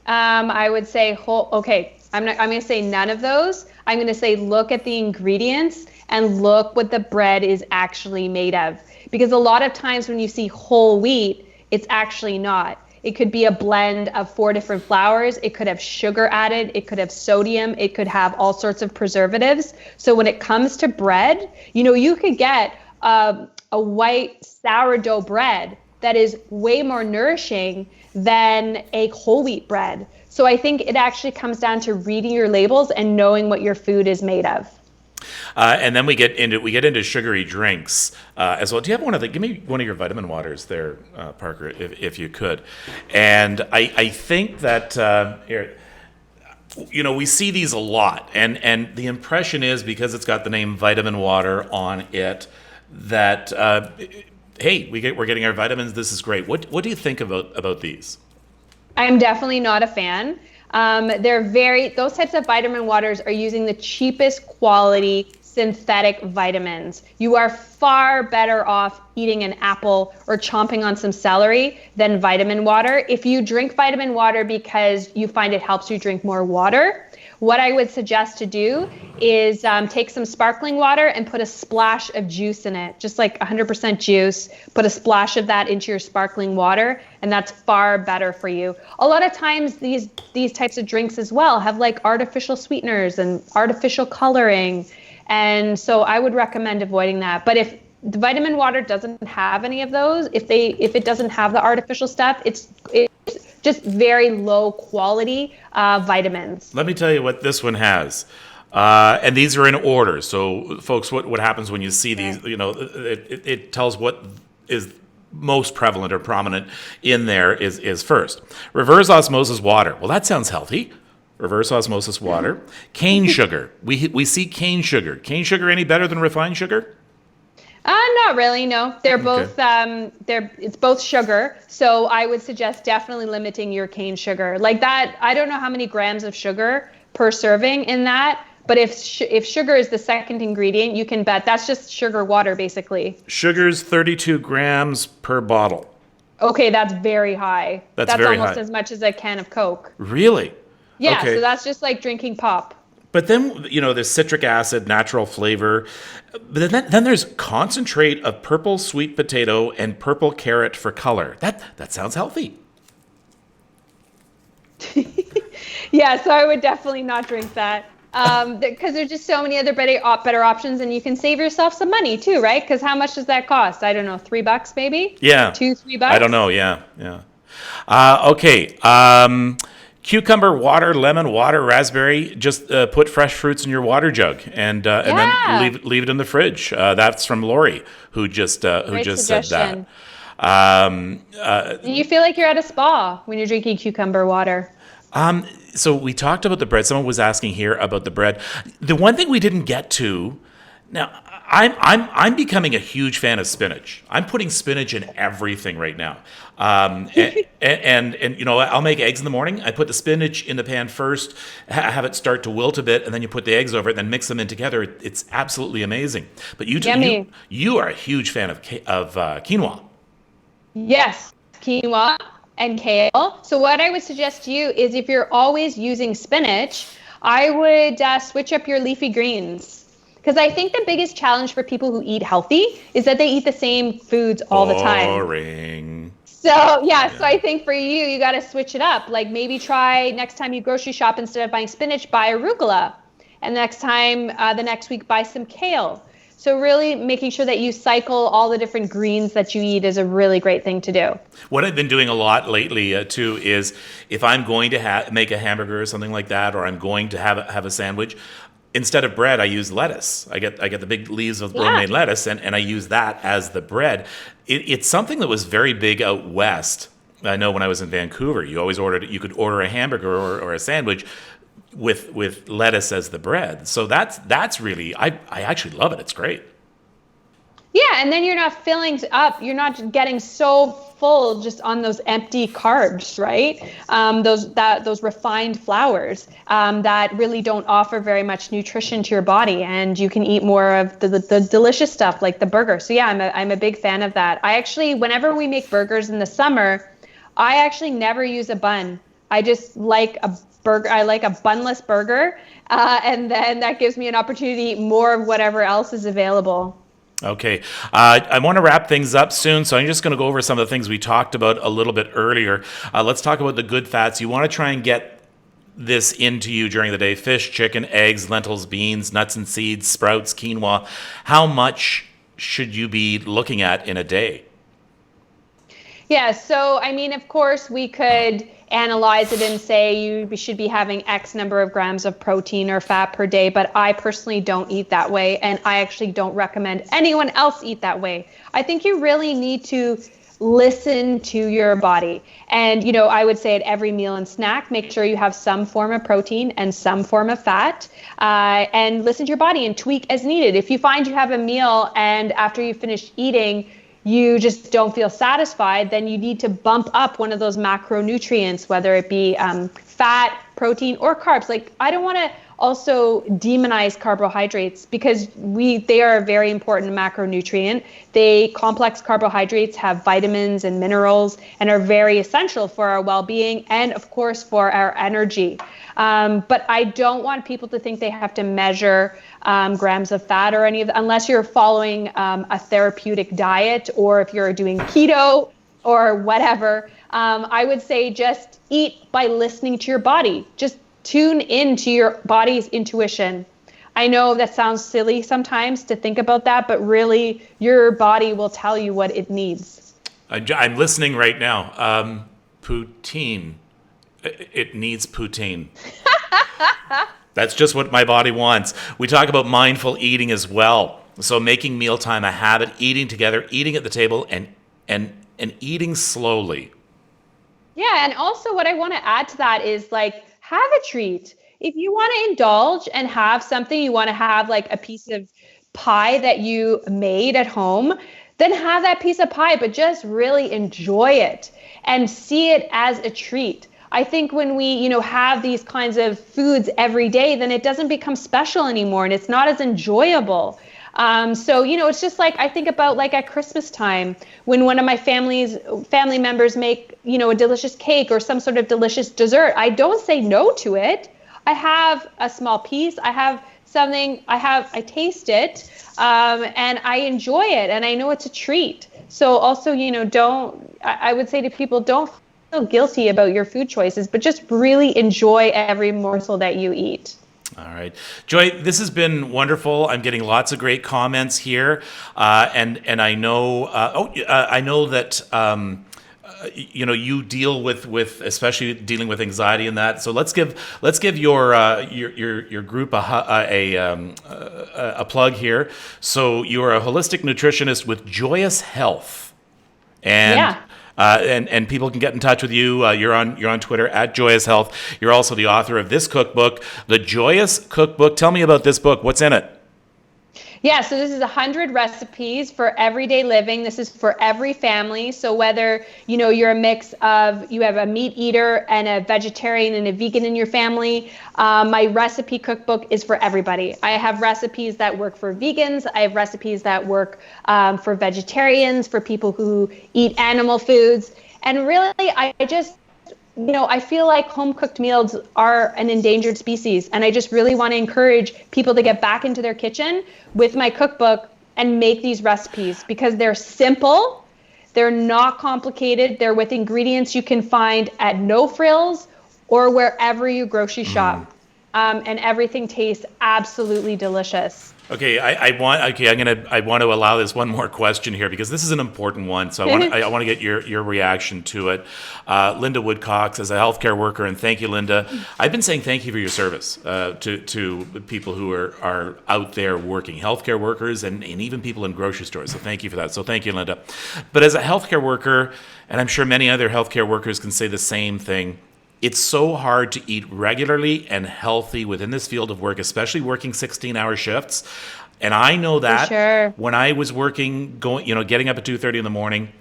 Speaker 2: I would say whole. Okay, I'm going to say none of those. I'm going to say look at the ingredients and look what the bread is actually made of. Because a lot of times when you see whole wheat, it's actually not. It could be a blend of 4 different flours. It could have sugar added. It could have sodium. It could have all sorts of preservatives. So when it comes to bread, you could get a white sourdough bread that is way more nourishing than a whole wheat bread. So I think it actually comes down to reading your labels and knowing what your food is made of.
Speaker 1: And then we get into sugary drinks as well. Do you have give me one of your vitamin waters there, Parker, if you could. And I think that here, we see these a lot, and the impression is, because it's got the name vitamin water on it, that hey, we're getting our vitamins. This is great. What do you think about these?
Speaker 2: I'm definitely not a fan. Those types of vitamin waters are using the cheapest quality synthetic vitamins. You are far better off eating an apple or chomping on some celery than vitamin water. If you drink vitamin water because you find it helps you drink more water, what I would suggest to do is take some sparkling water and put a splash of juice in it, just like 100% juice. Put a splash of that into your sparkling water, and that's far better for you. A lot of times these types of drinks as well have like artificial sweeteners and artificial coloring, and so I would recommend avoiding that. But if the vitamin water doesn't have any of those, if it doesn't have the artificial stuff, it's just very low quality vitamins.
Speaker 1: Let me tell you what this one has. And these are in order. So, folks, what happens when you see these, it tells what is most prevalent or prominent in there is first. Reverse osmosis water. Well, that sounds healthy. Reverse osmosis water. Cane sugar. We see cane sugar. Cane sugar any better than refined sugar?
Speaker 2: Not really, no. They're both it's both sugar. So I would suggest definitely limiting your cane sugar. Like that, I don't know how many grams of sugar per serving in that, but if sugar is the second ingredient, you can bet that's just sugar water basically.
Speaker 1: Sugar's 32 grams per bottle.
Speaker 2: Okay, that's very high. That's
Speaker 1: very
Speaker 2: almost
Speaker 1: high.
Speaker 2: As much as a can of Coke.
Speaker 1: Really?
Speaker 2: Yeah,
Speaker 1: okay.
Speaker 2: So that's just like drinking pop.
Speaker 1: But then, there's citric acid, natural flavor. But then there's concentrate of purple sweet potato and purple carrot for color. That sounds healthy.
Speaker 2: Yeah, so I would definitely not drink that. Because there's just so many other better options, and you can save yourself some money too, right? Because how much does that cost? I don't know, $3 maybe?
Speaker 1: Yeah.
Speaker 2: $2-3?
Speaker 1: I don't know, yeah. Okay. Cucumber water, lemon water, raspberry. Just put fresh fruits in your water jug and then leave it in the fridge. That's from Lori, who just said that.
Speaker 2: You feel like you're at a spa when you're drinking cucumber water.
Speaker 1: So we talked about the bread. Someone was asking here about the bread. The one thing we didn't get to. Now, I'm becoming a huge fan of spinach. I'm putting spinach in everything right now. And I'll make eggs in the morning. I put the spinach in the pan first, have it start to wilt a bit, and then you put the eggs over it, and then mix them in together. It's absolutely amazing. But you are a huge fan of quinoa. Yes,
Speaker 2: quinoa and kale. So what I would suggest to you is, if you're always using spinach, I would switch up your leafy greens. Because I think the biggest challenge for people who eat healthy is that they eat the same foods all the time.
Speaker 1: Boring.
Speaker 2: So I think for you got to switch it up. Like maybe try next time you grocery shop, instead of buying spinach, buy arugula. And the next week, buy some kale. So really making sure that you cycle all the different greens that you eat is a really great thing to do.
Speaker 1: What I've been doing a lot lately, too, is if I'm going to make a hamburger or something like that, or I'm going to have a sandwich, instead of bread, I use lettuce. I get the big leaves of romaine lettuce, and I use that as the bread. It's something that was very big out west. I know when I was in Vancouver, you could order a hamburger or a sandwich with lettuce as the bread. So that's really, I actually love it. It's great.
Speaker 2: Yeah, and then you're not filling up. You're not getting so full just on those empty carbs, right? Those refined flours that really don't offer very much nutrition to your body, and you can eat more of the delicious stuff like the burger. So yeah, I'm a big fan of that. I actually, whenever we make burgers in the summer, I actually never use a bun. I just like a burger. I like a bunless burger, and then that gives me an opportunity to eat more of whatever else is available.
Speaker 1: Okay. I want to wrap things up soon, so I'm just going to go over some of the things we talked about a little bit earlier. Let's talk about the good fats. You want to try and get this into you during the day: fish, chicken, eggs, lentils, beans, nuts and seeds, sprouts, quinoa. How much should you be looking at in a day?
Speaker 2: Yeah, so I mean, of course, we could analyze it and say you should be having X number of grams of protein or fat per day, but I personally don't eat that way, and I actually don't recommend anyone else eat that way. I think you really need to listen to your body. And, I would say at every meal and snack, make sure you have some form of protein and some form of fat, and listen to your body and tweak as needed. If you find you have a meal and after you finish eating, you just don't feel satisfied, then you need to bump up one of those macronutrients, whether it be fat, protein, or carbs. Like, I don't want to also demonize carbohydrates because they are a very important macronutrient. Complex carbohydrates have vitamins and minerals and are very essential for our well-being and, of course, for our energy. But I don't want people to think they have to measure grams of fat or any of that, unless you're following a therapeutic diet or if you're doing keto or whatever. I would say just eat by listening to your body. Just tune into your body's intuition. I know that sounds silly sometimes to think about that, but really your body will tell you what it needs.
Speaker 1: I'm listening right now. Poutine. It needs poutine. That's just what my body wants. We talk about mindful eating as well. So making mealtime a habit, eating together, eating at the table, and eating slowly.
Speaker 2: Yeah, and also what I want to add to that is have a treat. If you want to indulge and have something, you want to have like a piece of pie that you made at home, then have that piece of pie, but just really enjoy it and see it as a treat. I think when we, have these kinds of foods every day, then it doesn't become special anymore and it's not as enjoyable. So, it's just like I think about like at Christmas time when one of my family members make, a delicious cake or some sort of delicious dessert. I don't say no to it. I have a small piece. I have something. I taste it, and I enjoy it, and I know it's a treat. So also, I would say to people, don't feel guilty about your food choices, but just really enjoy every morsel that you eat.
Speaker 1: All right. Joy, this has been wonderful. I'm getting lots of great comments here. And I know, I know that, you deal with especially dealing with anxiety and that. So let's give your group a plug here. So you are a holistic nutritionist with Joyous Health. And
Speaker 2: yeah.
Speaker 1: And people can get in touch with you. You're on Twitter at Joyous Health. You're also the author of this cookbook, The Joyous Cookbook. Tell me about this book. What's in it?
Speaker 2: Yeah, so this is 100 recipes for everyday living. This is for every family. So whether, you're a mix of, you have a meat eater and a vegetarian and a vegan in your family, my recipe cookbook is for everybody. I have recipes that work for vegans. I have recipes that work for vegetarians, for people who eat animal foods. And really, I feel like home-cooked meals are an endangered species, and I just really want to encourage people to get back into their kitchen with my cookbook and make these recipes because they're simple, they're not complicated, they're with ingredients you can find at No Frills or wherever you grocery shop, and everything tastes absolutely delicious.
Speaker 1: Okay, I want to allow this one more question here because this is an important one. So I want to get your reaction to it. Linda Woodcox, as a healthcare worker, and thank you, Linda. I've been saying thank you for your service to people who are out there working, healthcare workers, and even people in grocery stores. So thank you for that. So thank you, Linda. But as a healthcare worker, and I'm sure many other healthcare workers can say the same thing. It's so hard to eat regularly and healthy within this field of work, especially working 16-hour shifts. And I know that when I was working, getting up at 2:30 in the morning,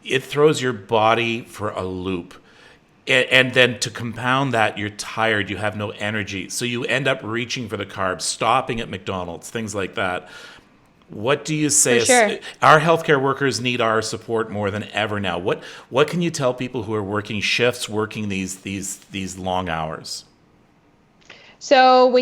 Speaker 1: it throws your body for a loop. And then to compound that, you're tired, you have no energy. So you end up reaching for the carbs, stopping at McDonald's, things like that. What do you say? Our healthcare workers need our support more than ever now. What can you tell people who are working shifts, working these long hours?
Speaker 2: So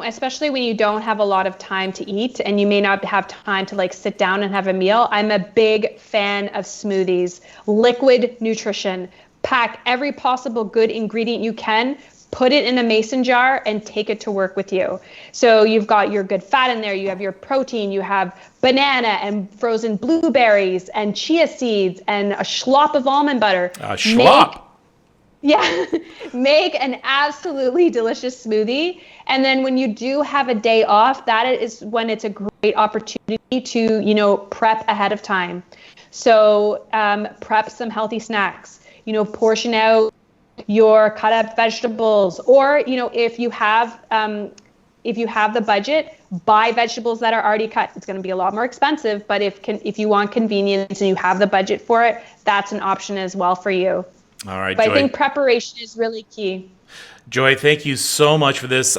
Speaker 2: especially when you don't have a lot of time to eat and you may not have time to sit down and have a meal, I'm a big fan of smoothies, liquid nutrition. Pack every possible good ingredient you can, put it in a mason jar and take it to work with you. So you've got your good fat in there, you have your protein, you have banana and frozen blueberries and chia seeds and a schlop of almond butter.
Speaker 1: Schlop.
Speaker 2: Make an absolutely delicious smoothie. And then when you do have a day off, that is when it's a great opportunity to, prep ahead of time. So prep some healthy snacks, portion out your cut up vegetables, or, if you have the budget, buy vegetables that are already cut. It's going to be a lot more expensive, but if you want convenience and you have the budget for it, that's an option as well for you.
Speaker 1: All right,
Speaker 2: but
Speaker 1: Joy.
Speaker 2: I think preparation is really key.
Speaker 1: Joy, thank you so much for this.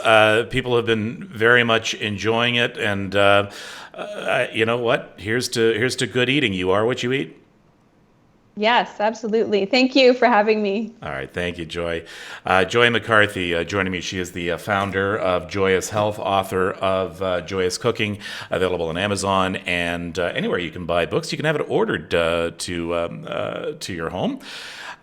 Speaker 1: People have been very much enjoying it, and you know what? Here's to good eating. You are what you eat.
Speaker 2: Yes, absolutely. Thank you for having me.
Speaker 1: All right. Thank you, Joy. Joy McCarthy joining me. She is the founder of Joyous Health, author of Joyous Cooking, available on Amazon and anywhere you can buy books. You can have it ordered to your home.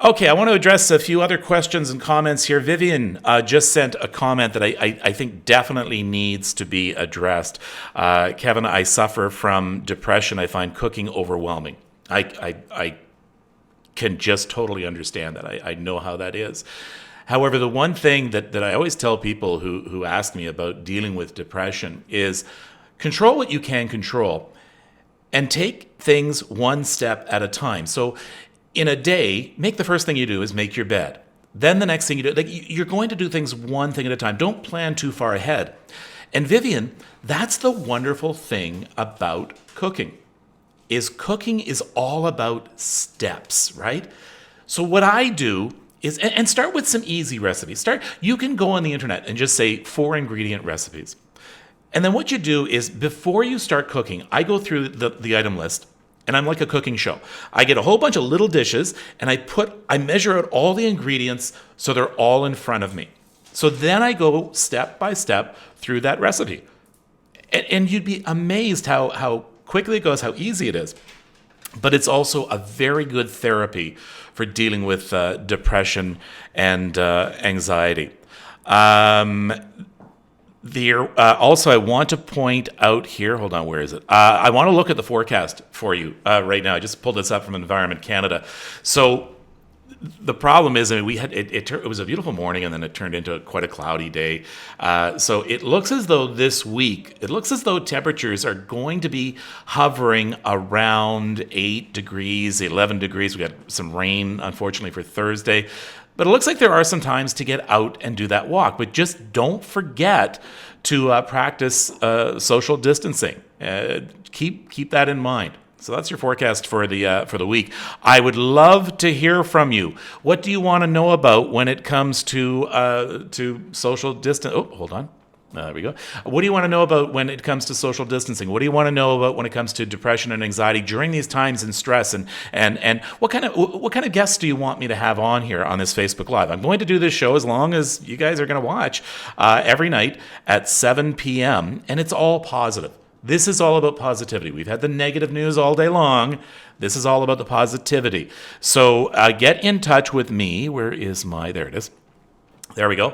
Speaker 1: Okay, I want to address a few other questions and comments here. Vivian just sent a comment that I think definitely needs to be addressed. Kevin, I suffer from depression. I find cooking overwhelming. I can just totally understand that. I know how that is. However, the one thing that I always tell people who ask me about dealing with depression is control what you can control and take things one step at a time. So in a day, make the first thing you do is make your bed. Then the next thing you do, you're going to do things one thing at a time. Don't plan too far ahead. And Vivian, that's the wonderful thing about cooking. Cooking is all about steps, right? So what I do is, and start with some easy recipes. You can go on the internet and just say 4 ingredient recipes. And then what you do is before you start cooking, I go through the item list, and I'm like a cooking show. I get a whole bunch of little dishes, and I measure out all the ingredients so they're all in front of me. So then I go step by step through that recipe. And you'd be amazed how quickly it goes, how easy it is. But it's also a very good therapy for dealing with depression and anxiety. Also, I want to point out here, hold on, where is it? I want to look at the forecast for you right now. I just pulled this up from Environment Canada. So the problem is, we had it was a beautiful morning, and then it turned into quite a cloudy day. So it looks as though this week, temperatures are going to be hovering around 8 degrees, 11 degrees. We got some rain, unfortunately, for Thursday. But it looks like there are some times to get out and do that walk. But just don't forget to practice social distancing. Keep that in mind. So that's your forecast for the week. I would love to hear from you. What do you want to know about when it comes to social distance? Oh, hold on. There we go. What do you want to know about when it comes to social distancing? What do you want to know about when it comes to depression and anxiety during these times and stress? And what kind of guests do you want me to have on here on this Facebook Live? I'm going to do this show as long as you guys are going to watch every night at 7 p.m. And it's all positive. This is all about positivity. We've had the negative news all day long. This is all about the positivity. So get in touch with me. Where is there it is. There we go.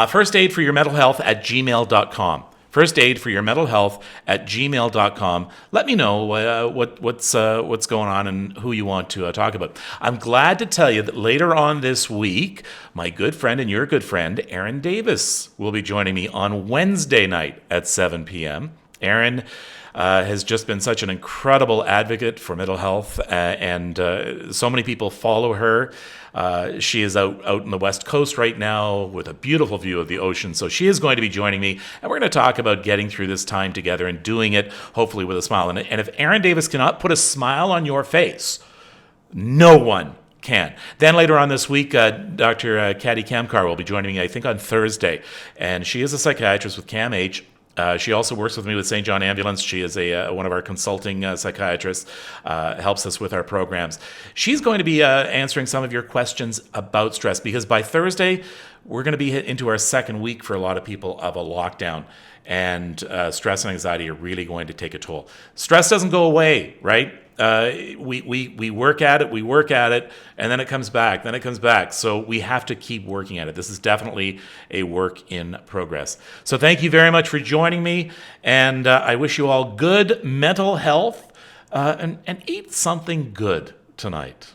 Speaker 1: First aid for your mental health at gmail.com. First aid for your mental health at gmail.com. Let me know what's going on and who you want to talk about. I'm glad to tell you that later on this week, my good friend and your good friend, Aaron Davis, will be joining me on Wednesday night at 7 p.m. Aaron has just been such an incredible advocate for mental health, and so many people follow her. She is out in the West Coast right now with a beautiful view of the ocean. So she is going to be joining me, and we're going to talk about getting through this time together and doing it, hopefully, with a smile. And if Aaron Davis cannot put a smile on your face, no one can. Then later on this week, Dr. Kati Kamkar will be joining me, I think, on Thursday. And she is a psychiatrist with CAMH. She also works with me with St. John Ambulance. She is one of our consulting psychiatrists, helps us with our programs. She's going to be answering some of your questions about stress, because by Thursday, we're going to be into our second week for a lot of people of a lockdown. And stress and anxiety are really going to take a toll. Stress doesn't go away, right? we work at it, and then it comes back. So we have to keep working at it. This is definitely a work in progress. So thank you very much for joining me, and I wish you all good mental health, and eat something good tonight.